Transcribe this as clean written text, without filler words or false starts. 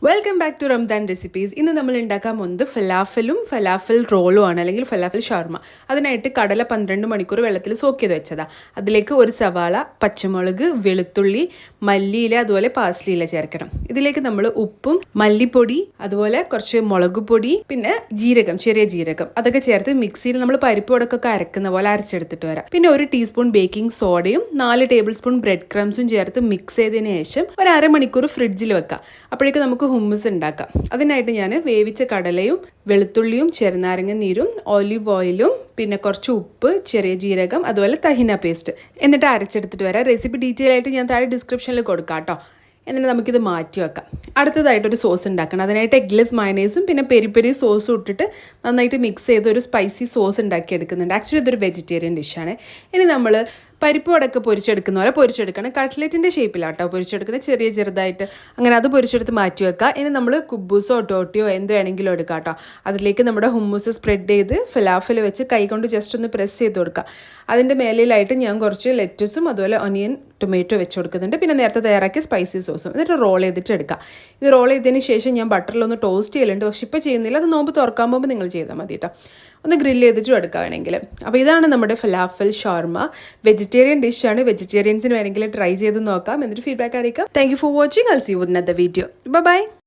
Welcome back to Ramadan recipes. ഇന്ന് നമ്മൾ ഉണ്ടാക്കാൻ പോകുന്നത് ഫലാഫൽ റോളും ആണ്, അല്ലെങ്കിൽ ഫലാഫൽ ഷവർമ. അതിനായിട്ട് കടല 12 മണിക്കൂർ വെള്ളത്തിൽ സോക്ക് ചെയ്ത് വെച്ചതാണ്. അതിലേക്ക് ഒരു സവാള, പച്ചമുളക്, വെളുത്തുള്ളി, മല്ലിയില, അതുപോലെ പാർസ്ലി ഇല ചേർക്കണം. ഇതിലേക്ക് നമ്മൾ ഉപ്പും മല്ലിപ്പൊടി, അതുപോലെ കുറച്ച് മുളക് പൊടി, പിന്നെ ജീരകം, ചെറിയ ജീരകം, അതൊക്കെ ചേർത്ത് മിക്സിയിൽ നമ്മൾ പരിപ്പ് വടക്കൊക്കെ അരക്കുന്ന പോലെ അരച്ചെടുത്തിട്ട് വരാം. പിന്നെ 1 ടീസ്പൂൺ ബേക്കിംഗ് സോഡയും 4 ടേബിൾ സ്പൂൺ ബ്രെഡ് ക്രംസും ചേർത്ത് മിക്സ് ചെയ്തതിന് ശേഷം ഒരു അരമണിക്കൂർ ഫ്രിഡ്ജിൽ വെക്കാം. അപ്പോഴേക്കും നമുക്ക് ഹുമ്മസ് ഉണ്ടാക്കാം. അതിനായിട്ട് ഞാൻ വേവിച്ച കടലയും വെളുത്തുള്ളിയും ചെറുനാരങ്ങ നീരും ഒലിവ് ഓയിലും പിന്നെ കുറച്ച് ഉപ്പ്, ചെറിയ ജീരകം, അതുപോലെ തഹിന പേസ്റ്റ് എന്നിട്ട് അരച്ചെടുത്തിട്ട് വരാം. റെസിപ്പി ഡീറ്റെയിൽ ആയിട്ട് ഞാൻ താഴെ ഡിസ്ക്രിപ്ഷനിൽ കൊടുക്കാം കേട്ടോ. എന്നിട്ട് നമുക്കിത് മാറ്റി വെക്കാം. അടുത്തതായിട്ടൊരു സോസ് ഉണ്ടാക്കണം. അതിനായിട്ട് എഗ്ഗ്ലെസ് മയോന്നൈസും പിന്നെ പെരി സോസും ഇട്ടിട്ട് നന്നായിട്ട് മിക്സ് ചെയ്ത് ഒരു സ്പൈസി സോസ് ഉണ്ടാക്കി എടുക്കുന്നുണ്ട്. ആക്ച്വലി ഇതൊരു വെജിറ്റേറിയൻ ഡിഷാണ്. ഇനി നമ്മൾ പരിപ്പ് വടക്ക് പൊരിച്ചെടുക്കുന്ന പോലെ പൊരിച്ചെടുക്കണം. കട്ട്ലറ്റിൻ്റെ ഷേപ്പിലാട്ടോ പൊരിച്ചെടുക്കുന്നത്, ചെറുതായിട്ട് അങ്ങനെ അത് പൊരിച്ചെടുത്ത് മാറ്റി വെക്കുക. ഇനി നമ്മൾ കുബ്ബൂസോ ടോട്ടിയോ എന്ത് വേണമെങ്കിലും എടുക്കാം കേട്ടോ. അതിലേക്ക് നമ്മുടെ ഹുമ്മൂസ് സ്പ്രെഡ് ചെയ്ത് ഫലാഫൽ വെച്ച് കൈ കൊണ്ട് ജസ്റ്റ് ഒന്ന് പ്രസ് ചെയ്ത് കൊടുക്കുക. അതിൻ്റെ മേലിലായിട്ട് ഞാൻ കുറച്ച് ലെറ്റസും അതുപോലെ ഒനിയൻ ടൊമാറ്റോ വെച്ച് കൊടുക്കുന്നുണ്ട്. പിന്നെ നേരത്തെ തയ്യാറാക്കിയ സ്പൈസി സോസും എന്നിട്ട് റോൾ ചെയ്തിട്ട് എടുക്കാം. ഇത് റോൾ ചെയ്തതിന് ശേഷം ഞാൻ ബട്ടറിലൊന്ന് ടോസ്റ്റ് ചെയ്യലുണ്ട്, പക്ഷെ ഇപ്പോൾ ചെയ്യുന്നില്ല. അത് നോമ്പ് തുറക്കാൻ പോകുമ്പോൾ നിങ്ങൾ ചെയ്താൽ മതി കേട്ടോ. ഒന്ന് ഗ്രില്ല് ചെയ്തിട്ടും എടുക്കാം വേണമെങ്കിൽ. അപ്പോൾ ഇതാണ് നമ്മുടെ ഫലാഫൽ ഷവർമ. വെജിറ്റേറിയൻ ഡിഷാണ്. വെജിറ്റേറിയൻസിന് വേണമെങ്കിൽ ട്രൈ ചെയ്ത് നോക്കാം, എന്നിട്ട് ഫീഡ്ബാക്ക് അറിയിക്കാം. Thank you for watching. I will see you with another video. By.